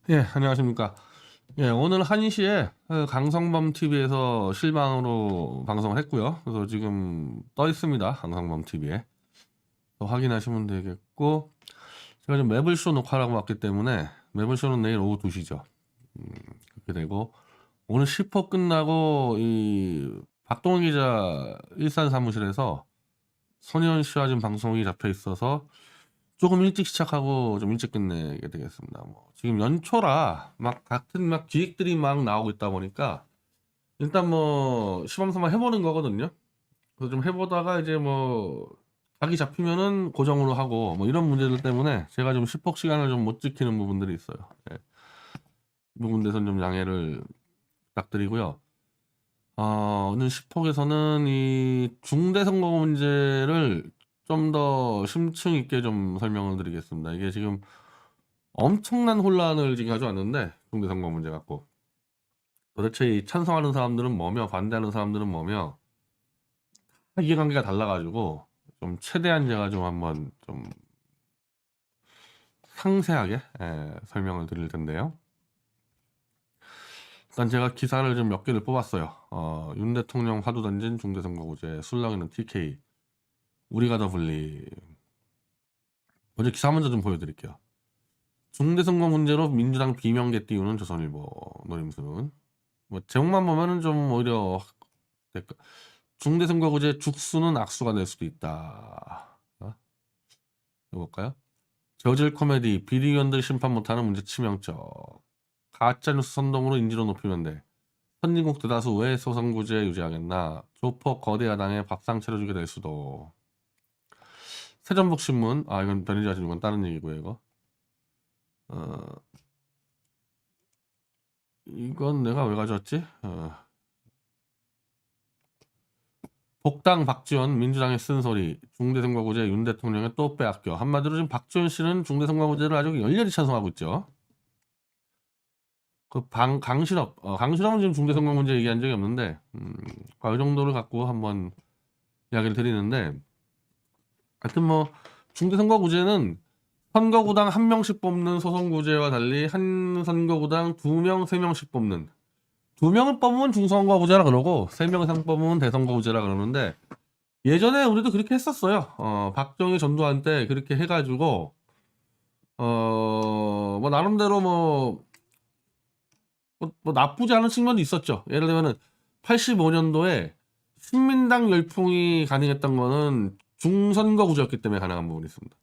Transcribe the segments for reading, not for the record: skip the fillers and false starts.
예, 안녕하십니까. 예, 오늘 1시에 강성범 TV에서 실방으로 방송을 했고요. 그래서 지금 떠 있습니다. 강성범 TV에. 확인하시면 되겠고, 제가 지금 매블쇼 녹화라고 왔기 때문에, 매블쇼는 내일 오후 2시죠. 그렇게 되고, 오늘 10호 끝나고, 박동원 기자 일산 사무실에서 손희원 씨와 지금 방송이 잡혀 있어서, 조금 일찍 시작하고 좀 일찍 끝내게 되겠습니다. 뭐 지금 연초라 막 같은 막 기획들이 막 나오고 있다 보니까 일단 뭐 시범 삼아 해보는 거거든요. 그래서 좀 해보다가 이제 뭐 각이 잡히면은 고정으로 하고 뭐 이런 문제들 때문에 제가 좀 시폭 시간을 좀 못 지키는 부분들이 있어요. 예. 이 부분 대선 좀 양해를 부탁드리고요. 오늘 시폭에서는 이 중대선거 문제를 좀 더 심층 있게 좀 설명을 드리겠습니다. 이게 지금 엄청난 혼란을 지금 가져왔는데 중대선거 문제 갖고 도대체 이 찬성하는 사람들은 뭐며 반대하는 사람들은 뭐며 다 이해관계가 달라가지고 좀 최대한 제가 좀 한번 좀 상세하게 설명을 드릴 텐데요. 일단 제가 기사를 좀 몇 개를 뽑았어요. 윤 대통령 화두 던진 중대선거구제 술렁이는 TK 우리가 더 불리. 먼저 기사 먼저 좀 보여드릴게요. 중대선거 문제로 민주당 비명계 띄우는 조선일보 노림수는 뭐 제목만 보면은 좀 오히려 중대선거구제 죽수는 악수가 될 수도 있다. 해볼까요? 저질 코미디 비리위원들 심판 못하는 문제 치명적 가짜뉴스 선동으로 인지도 높이면 돼. 선진국 대다수 왜 소선구제 유지하겠나? 조폭 거대 야당에 밥상 차려주게 될 수도. 세전복신문 이건 변희재 건 다른 얘기고요. 이건 내가 왜 가져왔지? 복당 박지원 민주당의 쓴소리 중대선거구제 윤 대통령의 또 빼앗겨. 한마디로 지금 박지원 씨는 중대선거구제를 아주 열렬히 찬성하고 있죠. 강신업은 지금 중대선거 문제 얘기한 적이 없는데 이 정도를 갖고 한번 이야기를 드리는데 하여튼 뭐 중대선거구제는 선거구당 1명씩 뽑는 소선구제와 달리 한 선거구당 2명, 3명씩 뽑는 2명을 뽑으면 중선거구제라 그러고 3명 이상 뽑으면 대선거구제라 그러는데 예전에 우리도 그렇게 했었어요. 박정희 전두환 때 그렇게 해가지고 뭐 나름대로 뭐 나쁘지 않은 측면도 있었죠. 예를 들면은 85년도에 신민당 열풍이 가능했던 거는 중선거구제였기 때문에 가능한 부분이 있습니다.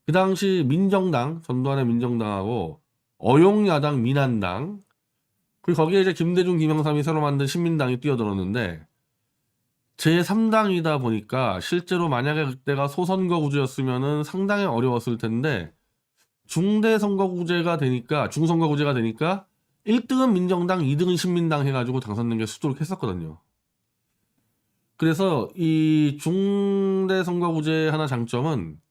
그 당시 민정당, 전두환의 민정당하고 어용야당, 민한당 그리고 거기에 이제 김대중, 김영삼이 새로 만든 신민당이 뛰어들었는데 제3당이다 보니까 실제로 만약에 그때가 소선거구제였으면은 상당히 어려웠을 텐데 중대선거구제가 되니까 중선거구제가 되니까 1등은 민정당, 2등은 신민당 해가지고 당선된 게 수두룩 했었거든요. 그래서 이 중대선거구제 하나 장점은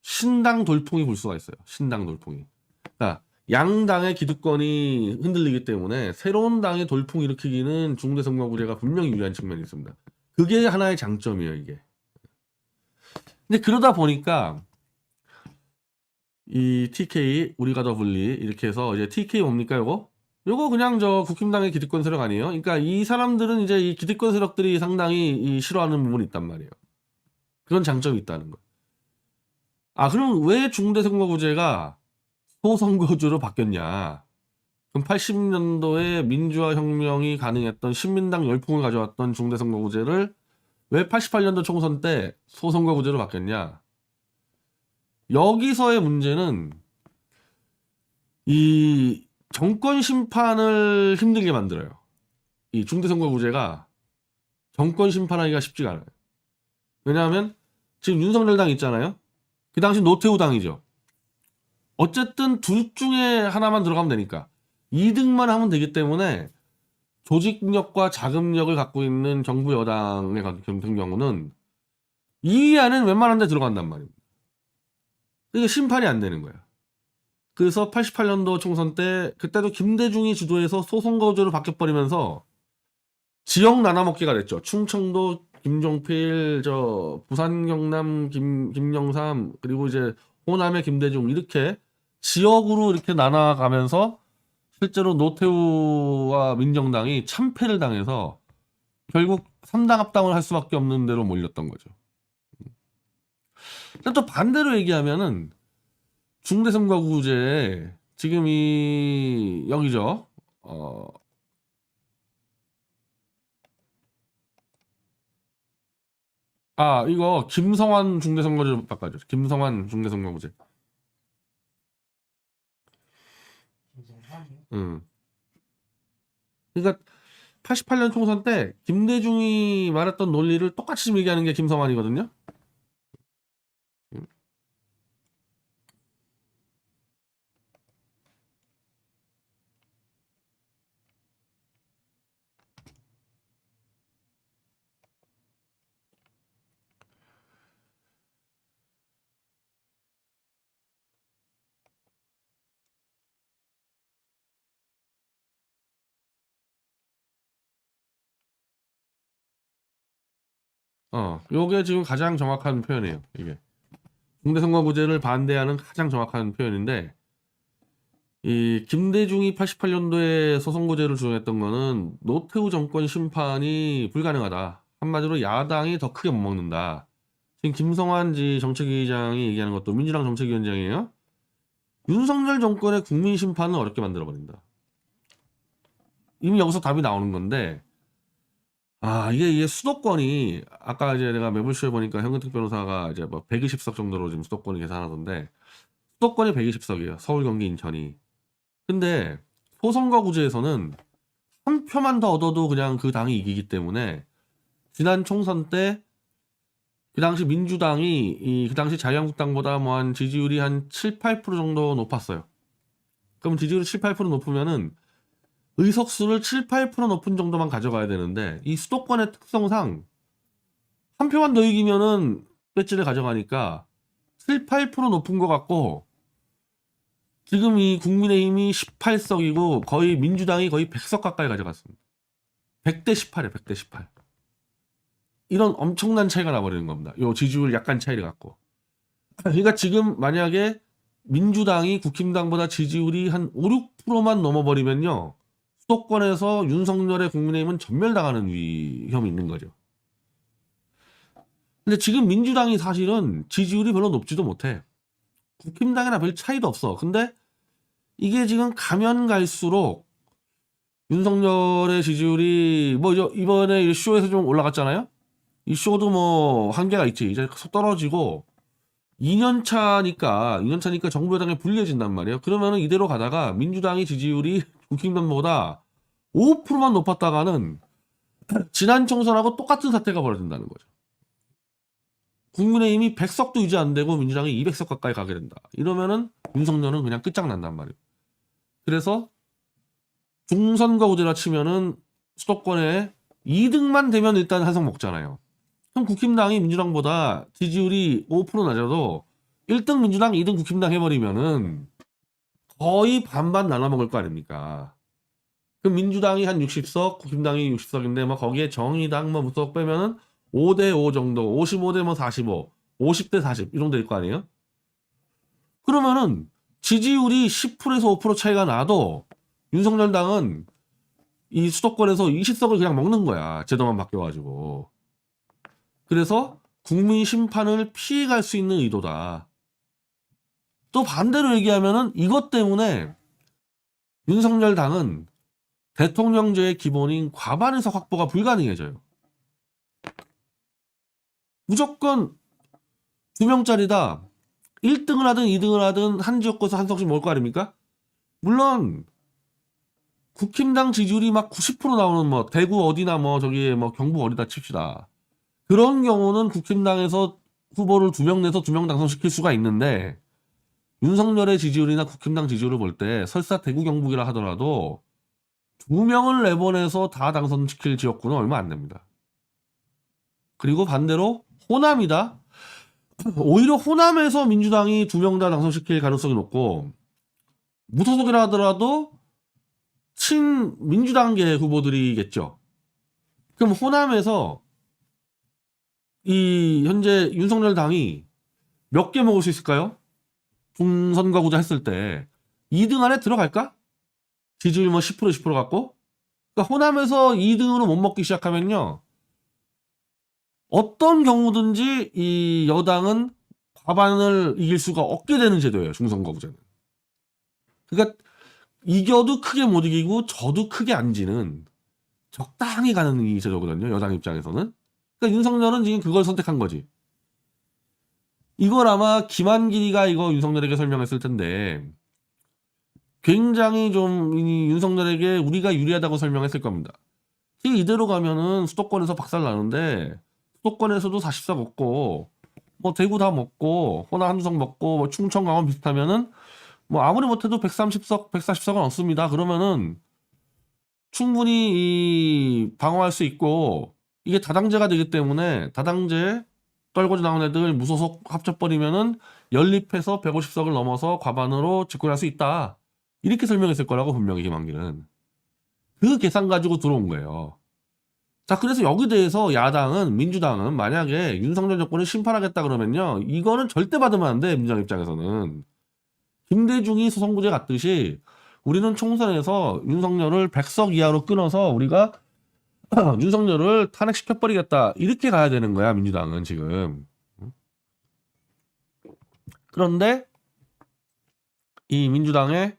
신당 돌풍이 불 수가 있어요. 신당 돌풍이. 그러니까 양당의 기득권이 흔들리기 때문에 새로운 당의 돌풍 일으키기는 중대선거구제가 분명히 유리한 측면이 있습니다. 그게 하나의 장점이에요, 이게. 근데 그러다 보니까 이 TK 우리가 더 불리 이렇게 해서 이제 TK 뭡니까 요거 그냥 저 국힘당의 기득권 세력 아니에요? 그러니까 이 사람들은 이제 이 기득권 세력들이 상당히 이 싫어하는 부분이 있단 말이에요. 그런 장점이 있다는 거. 그럼 왜 중대선거구제가 소선거구제로 바뀌었냐? 그럼 80년도에 민주화 혁명이 가능했던 신민당 열풍을 가져왔던 중대선거구제를 왜 88년도 총선 때 소선거구제로 바뀌었냐? 여기서의 문제는 이 정권 심판을 힘들게 만들어요. 이 중대선거구제가 정권 심판하기가 쉽지가 않아요. 왜냐하면 지금 윤석열 당 있잖아요. 그 당시 노태우 당이죠. 어쨌든 둘 중에 하나만 들어가면 되니까 2등만 하면 되기 때문에 조직력과 자금력을 갖고 있는 정부 여당의 같은 경우는 2위 안에는 웬만한 데 들어간단 말입니다. 이게 심판이 안 되는 거예요. 그래서 88년도 총선 때 그때도 김대중이 주도해서 소선거구제로 바뀌어버리면서 지역 나눠먹기가 됐죠. 충청도 김종필, 부산 경남 김영삼 그리고 이제 호남의 김대중 이렇게 지역으로 이렇게 나눠가면서 실제로 노태우와 민정당이 참패를 당해서 결국 3당 합당을 할 수밖에 없는 대로 몰렸던 거죠. 또 반대로 얘기하면은 중대선거구제에 지금 이 여기죠. 이거 김성환 중대선거제 바꿔줘. 김성환 중대선거구제. 응. 그러니까 88년 총선 때 김대중이 말했던 논리를 똑같이 지금 얘기하는 게 김성환이거든요. 요게 지금 가장 정확한 표현이에요. 이게 중대선거구제를 반대하는 가장 정확한 표현인데, 이 김대중이 88년도에 소선구제를 주장했던 거는 노태우 정권 심판이 불가능하다. 한마디로 야당이 더 크게 못 먹는다. 지금 김성환 정책위의장이 얘기하는 것도 민주당 정책위원장이에요. 윤석열 정권의 국민 심판은 어렵게 만들어버린다. 이미 여기서 답이 나오는 건데, 이게 수도권이, 아까 이제 내가 매불쇼에 보니까 현근택 변호사가 이제 뭐 120석 정도로 지금 수도권이 계산하던데, 수도권이 120석이에요. 서울, 경기, 인천이. 근데 소선거구제에서는 한 표만 더 얻어도 그냥 그 당이 이기기 때문에, 지난 총선 때 그 당시 민주당이 그 당시 자유한국당보다 뭐 한 지지율이 한 7, 8% 정도 높았어요. 그럼 지지율이 7, 8% 높으면은 의석수를 7, 8% 높은 정도만 가져가야 되는데, 이 수도권의 특성상 한 표만 더 이기면은 배지를 가져가니까 7, 8% 높은 것 같고, 지금 이 국민의힘이 18석이고 거의 민주당이 거의 100석 가까이 가져갔습니다. 100대 18이에요. 100대 18. 이런 엄청난 차이가 나버리는 겁니다. 요 지지율 약간 차이를 갖고. 그러니까 지금 만약에 민주당이 국힘당보다 지지율이 한 5, 6%만 넘어버리면요, 수도권에서 윤석열의 국민의힘은 전멸당하는 위험이 있는 거죠. 근데 지금 민주당이 사실은 지지율이 별로 높지도 못해. 국힘당이나 별 차이도 없어. 근데 이게 지금 가면 갈수록 윤석열의 지지율이 뭐 이번에 이 쇼에서 좀 올라갔잖아요. 이 쇼도 뭐 한계가 있지. 이제 떨어지고 2년 차니까 정부 여당에 불리해진단 말이에요. 그러면은 이대로 가다가 민주당이 지지율이 국힘당보다 5%만 높았다가는 지난 총선하고 똑같은 사태가 벌어진다는 거죠. 국민의힘이 100석도 유지 안 되고 민주당이 200석 가까이 가게 된다. 이러면은 윤석열은 그냥 끝장난단 말이에요. 그래서 중선거구제라 치면은 수도권에 2등만 되면 일단 한석 먹잖아요. 그럼 국힘당이 민주당보다 지지율이 5% 낮아도 1등 민주당, 2등 국힘당 해버리면은 거의 반반 나눠 먹을 거 아닙니까? 그럼 민주당이 한 60석, 국힘당이 60석인데 뭐 거기에 정의당 뭐 무석 빼면은 5대 5 정도, 55대 뭐 45, 50대 40 이 정도 될 거 아니에요? 그러면은 지지율이 10%에서 5% 차이가 나도 윤석열 당은 이 수도권에서 20석을 그냥 먹는 거야. 제도만 바뀌어가지고. 그래서 국민 심판을 피해갈 수 있는 의도다. 또 반대로 얘기하면은 이것 때문에 윤석열 당은 대통령제의 기본인 과반 의석 확보가 불가능해져요. 무조건 2명짜리다. 1등을 하든 2등을 하든 한 지역구에서 한 석씩 먹을 거 아닙니까? 물론 국힘당 지지율이 막 90% 나오는 뭐 대구 어디나 뭐 저기 뭐 경북 어디다 칩시다. 그런 경우는 국힘당에서 후보를 2명 내서 2명 당선시킬 수가 있는데, 윤석열의 지지율이나 국힘당 지지율을 볼 때 설사 대구 경북이라 하더라도 2명을 내보내서 다 당선시킬 지역구는 얼마 안 됩니다. 그리고 반대로 호남이다. 오히려 호남에서 민주당이 2명 다 당선시킬 가능성이 높고, 무소속이라 하더라도 친민주당계 후보들이겠죠. 그럼 호남에서 이 현재 윤석열 당이 몇 개 먹을 수 있을까요? 중선거구제 했을 때 2등 안에 들어갈까? 지지율 뭐 10% 갖고? 그러니까 호남에서 2등으로 못 먹기 시작하면요. 어떤 경우든지 이 여당은 과반을 이길 수가 없게 되는 제도예요. 중선거구제는. 그러니까 이겨도 크게 못 이기고 져도 크게 안 지는 적당히 가는 이 제도거든요. 여당 입장에서는. 그러니까 윤석열은 지금 그걸 선택한 거지. 이걸 아마 김한길이가 이거 윤석열에게 설명했을 텐데 굉장히 좀 윤석열에게 우리가 유리하다고 설명했을 겁니다. 이대로 가면은 수도권에서 박살 나는데 수도권에서도 40석 먹고 뭐 대구 다 먹고 호남 한두석 먹고 뭐 충청 강원 비슷하면은 뭐 아무리 못해도 130석 140석은 없습니다. 그러면은 충분히 이 방어할 수 있고 이게 다당제가 되기 때문에 다당제 떨고지 나온 애들 무소속 합쳐버리면은 연립해서 150석을 넘어서 과반으로 집권할 수 있다. 이렇게 설명했을 거라고 분명히 김한길은. 그 계산 가지고 들어온 거예요. 자, 그래서 여기 대해서 야당은 민주당은 만약에 윤석열 정권을 심판하겠다 그러면요. 이거는 절대 받으면 안 돼. 민주당 입장에서는. 김대중이 수성구제 갔듯이 우리는 총선에서 윤석열을 100석 이하로 끊어서 우리가 윤석열을 탄핵시켜버리겠다. 이렇게 가야 되는 거야. 민주당은 지금. 그런데 이 민주당의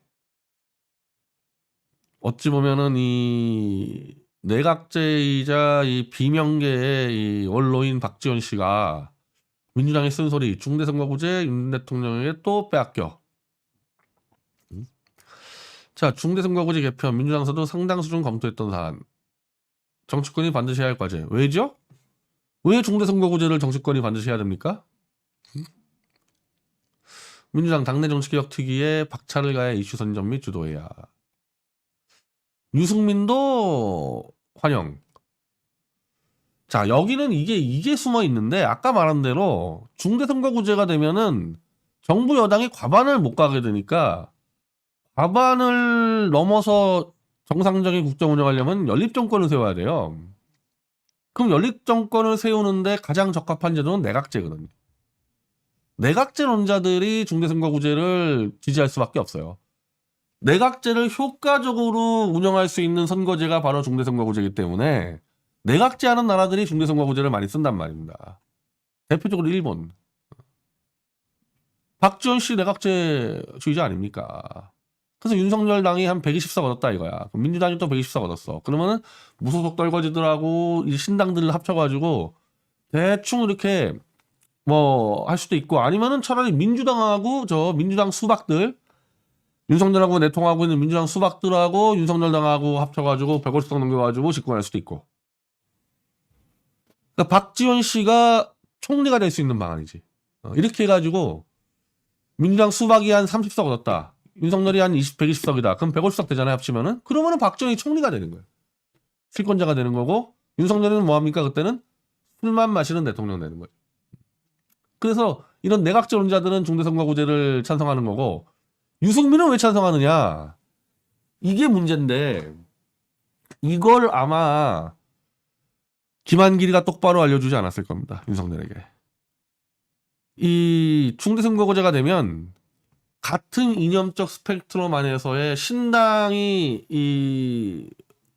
어찌 보면은 이 내각제이자 이 비명계의 이 원로인 박지원 씨가 민주당의 쓴소리 중대선거구제 윤 대통령에게 또 빼앗겨. 자, 중대선거구제 개편 민주당에서도 상당 수준 검토했던 사안. 정치권이 반드시 해야 할 과제. 왜죠? 왜 중대선거구제를 정치권이 반드시 해야 됩니까? 민주당 당내 정치개혁 특위에 박차를 가해 이슈 선점 및 주도해야. 유승민도 환영. 자, 여기는 이게 숨어 있는데 아까 말한 대로 중대선거구제가 되면은 정부 여당이 과반을 못 가게 되니까 과반을 넘어서 정상적인 국정 운영하려면 연립정권을 세워야 돼요. 그럼 연립정권을 세우는데 가장 적합한 제도는 내각제거든요. 내각제론자들이 중대선거구제를 지지할 수밖에 없어요. 내각제를 효과적으로 운영할 수 있는 선거제가 바로 중대선거구제이기 때문에 내각제하는 나라들이 중대선거구제를 많이 쓴단 말입니다. 대표적으로 일본. 박지원 씨 내각제주의자 아닙니까? 그래서 윤석열 당이 한 120석 얻었다 이거야. 민주당이 또 120석 얻었어. 그러면은 무소속 떨거지들하고 이 신당들을 합쳐가지고 대충 이렇게 뭐 할 수도 있고 아니면은 차라리 민주당하고 저 민주당 수박들 윤석열하고 내통하고 있는 민주당 수박들하고 윤석열 당하고 합쳐가지고 150석 넘겨가지고 집권할 수도 있고. 그러니까 박지원 씨가 총리가 될 수 있는 방안이지. 이렇게 해가지고 민주당 수박이 한 30석 얻었다. 윤석열이 한 120석이다. 그럼 150석 되잖아요, 합치면은. 그러면은 박정희 총리가 되는 거예요. 실권자가 되는 거고, 윤석열은 뭐합니까? 그때는 술만 마시는 대통령 되는 거예요. 그래서 이런 내각제론자들은 중대선거구제를 찬성하는 거고, 유승민은 왜 찬성하느냐? 이게 문제인데, 이걸 아마 김한길이가 똑바로 알려주지 않았을 겁니다. 윤석열에게. 이 중대선거구제가 되면 같은 이념적 스펙트럼 안에서의 신당이 이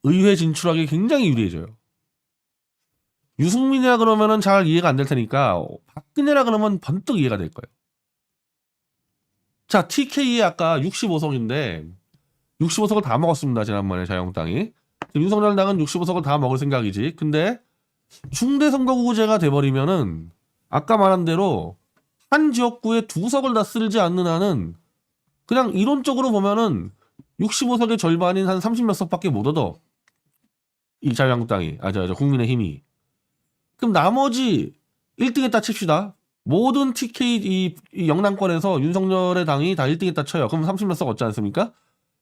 의회 진출하기 굉장히 유리해져요. 유승민이라 그러면은 잘 이해가 안 될 테니까 박근혜라 그러면 번뜩 이해가 될 거예요. 자, TK에 아까 65석인데 65석을 다 먹었습니다. 지난번에 자유한국당이. 윤석열 당은 65석을 다 먹을 생각이지. 근데 중대선거구제가 돼버리면은 아까 말한 대로 한 지역구에 2석을 다 쓸지 않는 한은 그냥 이론적으로 보면은 65석의 절반인 한 30몇 석밖에 못 얻어. 이 자유한국당이. 국민의힘이. 그럼 나머지 1등 했다 칩시다. 모든 TK 이 영남권에서 윤석열의 당이 다 1등 했다 쳐요. 그럼 30몇 석 얻지 않습니까?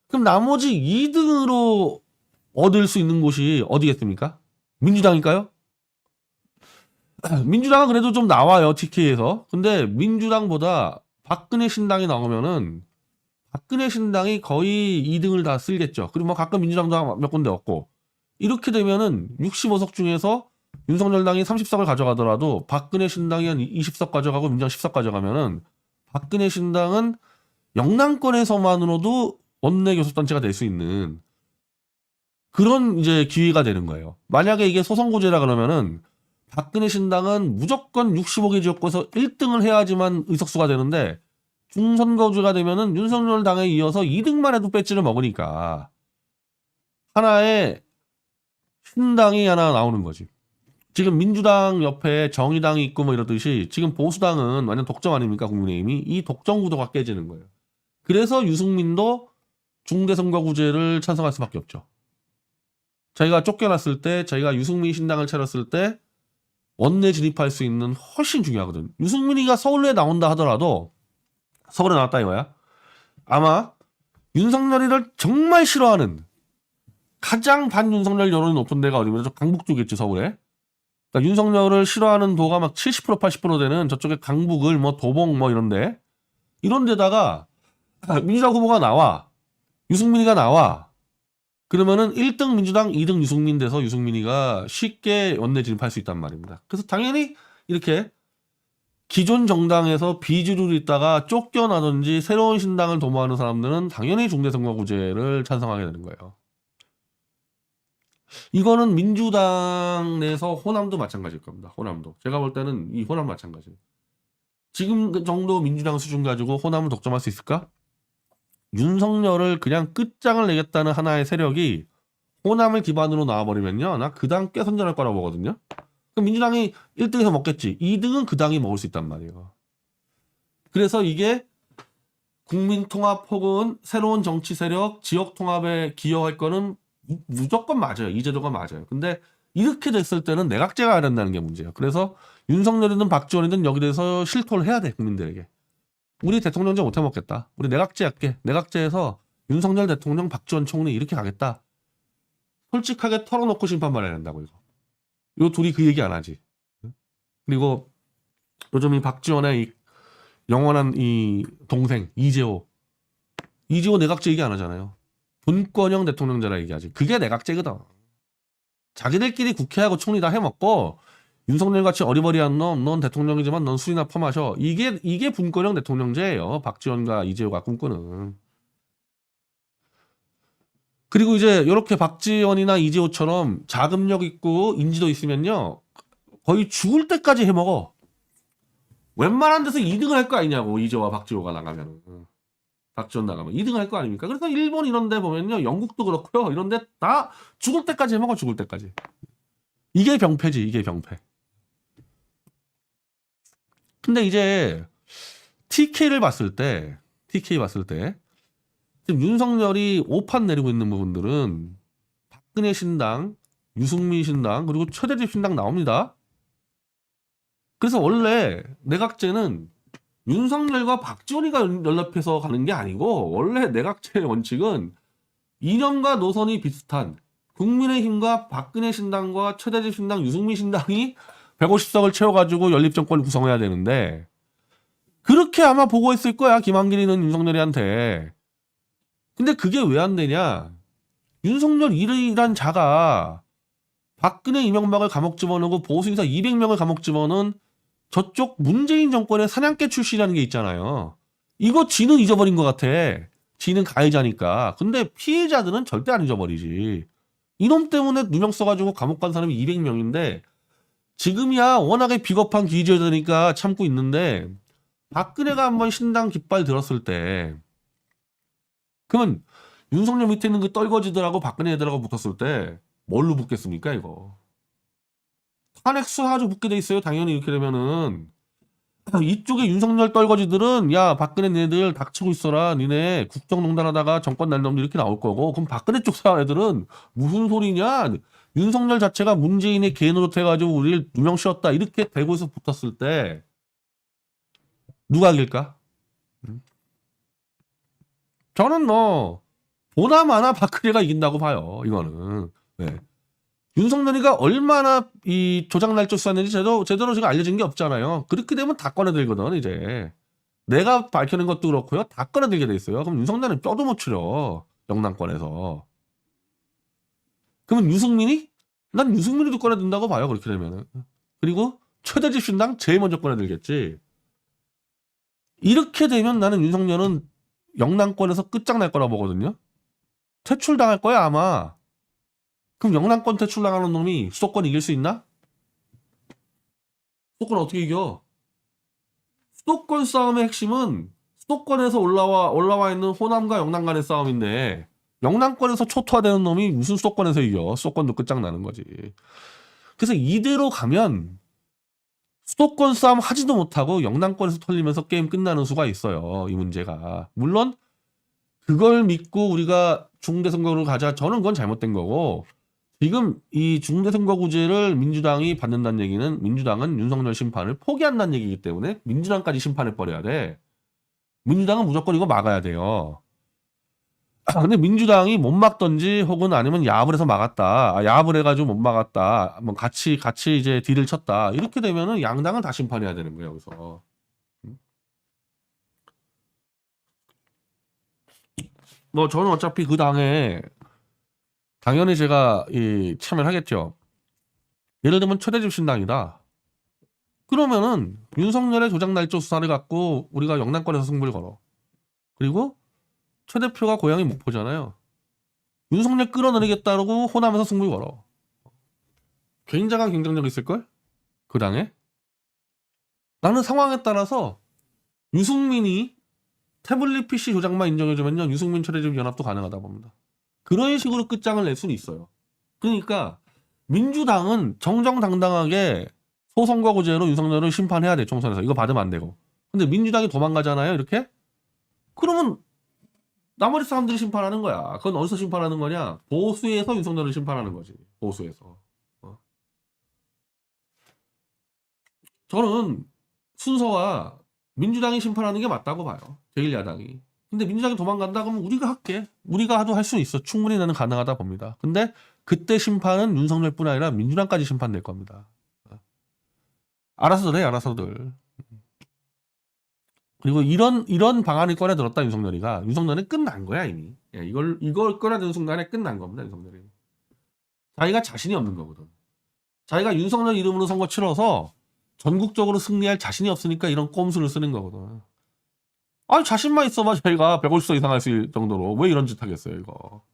그럼 나머지 2등으로 얻을 수 있는 곳이 어디겠습니까? 민주당일까요? 민주당은 그래도 좀 나와요, TK에서. 근데 민주당보다 박근혜 신당이 나오면은 박근혜 신당이 거의 2등을 다 쓸겠죠. 그리고 뭐 가끔 민주당도 몇 군데 얻고. 이렇게 되면은 65석 중에서 윤석열 당이 30석을 가져가더라도 박근혜 신당이 한 20석 가져가고 민주당 10석 가져가면은 박근혜 신당은 영남권에서만으로도 원내 교섭단체가 될 수 있는 그런 이제 기회가 되는 거예요. 만약에 이게 소선거제라 그러면은 박근혜 신당은 무조건 65개 지역구에서 1등을 해야지만 의석수가 되는데 중선거제가 되면은 윤석열 당에 이어서 2등만 해도 배지를 먹으니까 하나의 신당이 하나 나오는 거지. 지금 민주당 옆에 정의당이 있고 뭐 이러듯이 지금 보수당은 완전 독점 아닙니까? 국민의힘이. 이 독점 구도가 깨지는 거예요. 그래서 유승민도 중대선거구제를 찬성할 수밖에 없죠. 자기가 쫓겨났을 때, 자기가 유승민 신당을 차렸을 때 원내 진입할 수 있는 훨씬 중요하거든. 유승민이가 서울에 나온다 하더라도 서울에 나왔다 이거야. 아마 윤석열이를 정말 싫어하는 가장 반윤석열 여론이 높은 데가 어디면 강북 쪽이겠지, 서울에. 그러니까 윤석열을 싫어하는 도가 막 70% 80% 되는 저쪽에 강북을 뭐 도봉 뭐 이런데 이런 데다가 민주당 후보가 나와. 유승민이가 나와. 그러면은 1등 민주당, 2등 유승민 돼서 유승민이가 쉽게 원내 진입할 수 있단 말입니다. 그래서 당연히 이렇게 기존 정당에서 비주류로 있다가 쫓겨나든지 새로운 신당을 도모하는 사람들은 당연히 중대선거구제를 찬성하게 되는 거예요. 이거는 민주당 내에서 호남도 마찬가지일 겁니다. 호남도. 제가 볼 때는 이 호남 마찬가지예요. 지금 그 정도 민주당 수준 가지고 호남을 독점할 수 있을까? 윤석열을 그냥 끝장을 내겠다는 하나의 세력이 호남을 기반으로 나와버리면요. 나 그 당 꽤 선전할 거라고 보거든요. 그럼 민주당이 1등에서 먹겠지. 2등은 그 당이 먹을 수 있단 말이에요. 그래서 이게 국민통합 혹은 새로운 정치 세력, 지역 통합에 기여할 거는 무조건 맞아요. 이 제도가 맞아요. 근데 이렇게 됐을 때는 내각제가 안 된다는 게 문제예요. 그래서 윤석열이든 박지원이든 여기 대해서 실토를 해야 돼, 국민들에게. 우리 대통령제 못해 먹겠다. 우리 내각제 할게. 내각제에서 윤석열 대통령, 박지원 총리 이렇게 가겠다. 솔직하게 털어놓고 심판받아야 된다고 이거. 요 둘이 그 얘기 안 하지. 그리고 요즘 이 박지원의 이 영원한 이 동생 이재호 내각제 얘기 안 하잖아요. 분권형 대통령제라 얘기하지. 그게 내각제거든. 자기들끼리 국회하고 총리 다 해먹고 윤석열 같이 어리버리한 넌 대통령이지만 넌 술이나 퍼마셔. 이게 분권형 대통령제예요. 박지원과 이재호가 꿈꾸는. 그리고 이제 이렇게 박지원이나 이재호처럼 자금력 있고 인지도 있으면요. 거의 죽을 때까지 해먹어. 웬만한 데서 2등을 할 거 아니냐고. 이재호와 박지호가 나가면. 박지원 나가면 2등 할 거 아닙니까? 그래서 일본 이런 데 보면요. 영국도 그렇고요. 이런 데 다 죽을 때까지 해먹어. 죽을 때까지. 이게 병폐지. 이게 병폐. 근데 이제 TK를 봤을 때 지금 윤석열이 5판 내리고 있는 부분들은 박근혜 신당, 유승민 신당, 그리고 최대집 신당 나옵니다. 그래서 원래 내각제는 윤석열과 박지원이가 연합해서 가는 게 아니고 원래 내각제의 원칙은 이념과 노선이 비슷한 국민의힘과 박근혜 신당과 최대집 신당, 유승민 신당이 150석을 채워가지고 연립정권을 구성해야 되는데 그렇게 아마 보고 있을 거야. 김한길이는 윤석열이한테. 근데 그게 왜 안 되냐? 윤석열 이란 자가 박근혜 이명박을 감옥 집어넣고 보수인사 200명을 감옥 집어넣은 저쪽 문재인 정권의 사냥개 출신이라는 게 있잖아요. 이거 지는 잊어버린 것 같아. 지는 가해자니까. 근데 피해자들은 절대 안 잊어버리지. 이놈 때문에 누명 써가지고 감옥 간 사람이 200명인데 지금이야 워낙에 비겁한 기재자니까 참고 있는데 박근혜가 한번 신당 깃발 들었을 때 그러면 윤석열 밑에 있는 그 떨거지들하고 박근혜 애들하고 붙었을 때 뭘로 붙겠습니까 이거. 탄핵 수사하죠 붙게 돼 있어요. 당연히 이렇게 되면은 이쪽에 윤석열 떨거지들은 야 박근혜 니네들 닥치고 있어라. 니네 국정농단 하다가 정권 날 놈들 이렇게 나올 거고 그럼 박근혜 쪽 사람 애들은 무슨 소리냐. 윤석열 자체가 문재인의 개노릇 해가지고 우리를 누명 씌웠다. 이렇게 대구에서 붙었을 때 누가 이길까? 저는 뭐 보나마나 박근혜가 이긴다고 봐요. 이거는. 네. 윤석열이가 얼마나 이 조작 날조 수사했는지 제대로 지금 알려진 게 없잖아요. 그렇게 되면 다 꺼내들거든 이제. 내가 밝혀낸 것도 그렇고요. 다 꺼내들게 돼 있어요. 그럼 윤석열은 뼈도 못 추려. 영남권에서. 그러면 유승민이? 난 유승민이도 꺼내든다고 봐요. 그렇게 되면은. 그리고 최대집 신당 제일 먼저 꺼내들겠지. 이렇게 되면 나는 윤석열은 영남권에서 끝장날 거라 보거든요. 퇴출당할 거야 아마. 그럼 영남권 퇴출당하는 놈이 수도권 이길 수 있나? 수도권 어떻게 이겨? 수도권 싸움의 핵심은 수도권에서 올라와 있는 호남과 영남 간의 싸움인데 영남권에서 초토화되는 놈이 무슨 수도권에서 이겨? 수도권도 끝장나는 거지. 그래서 이대로 가면 수도권 싸움 하지도 못하고 영남권에서 털리면서 게임 끝나는 수가 있어요. 이 문제가. 물론 그걸 믿고 우리가 중대선거로 가자. 저는 그건 잘못된 거고 지금 이 중대선거구제를 민주당이 받는다는 얘기는 민주당은 윤석열 심판을 포기한다는 얘기이기 때문에 민주당까지 심판해버려야 돼. 민주당은 무조건 이거 막아야 돼요. 근데 민주당이 못 막던지 혹은 아니면 야합을 해서 막았다. 야합을 해가지고 못 막았다. 뭐 같이 이제 딜을 쳤다. 이렇게 되면은 양당은 다 심판해야 되는 거예요. 여기서. 뭐 저는 어차피 그 당에 당연히 제가 참여를 하겠죠. 예를 들면 최대집신당이다. 그러면은 윤석열의 조작날조 수사를 갖고 우리가 영남권에서 승부를 걸어. 그리고 최 대표가 고향이 목포잖아요. 윤석열 끌어내리겠다고 호남에서 승부를 걸어. 굉장한 경쟁력이 있을걸? 그 당에? 나는 상황에 따라서 유승민이 태블릿 PC 조작만 인정해주면요. 유승민 최대집 연합도 가능하다 봅니다. 그런 식으로 끝장을 낼 수는 있어요. 그러니까 민주당은 정정당당하게 소선거구제로 윤석열을 심판해야 돼. 총선에서. 이거 받으면 안 되고. 근데 민주당이 도망가잖아요. 이렇게? 그러면 나머지 사람들이 심판하는 거야. 그건 어디서 심판하는 거냐? 보수에서 윤석열을 심판하는 거지. 보수에서. 저는 순서와 민주당이 심판하는 게 맞다고 봐요. 제1야당이. 근데 민주당이 도망간다 그러면 우리가 할게. 우리가 하도 할 수 있어. 충분히 나는 가능하다 봅니다. 근데 그때 심판은 윤석열뿐 아니라 민주당까지 심판될 겁니다. 알아서들 해. 알아서들. 그리고 이런 방안을 꺼내들었다 윤석열이가. 윤석열은 끝난 거야 이미. 이걸 꺼내드는 순간에 끝난 겁니다. 윤석열이. 자기가 자신이 없는 거거든. 자기가 윤석열 이름으로 선거 치러서 전국적으로 승리할 자신이 없으니까 이런 꼼수를 쓰는 거거든. 아니 자신만 있어봐. 자기가 150석 이상 할 수 있을 정도로 왜 이런 짓 하겠어요 이거.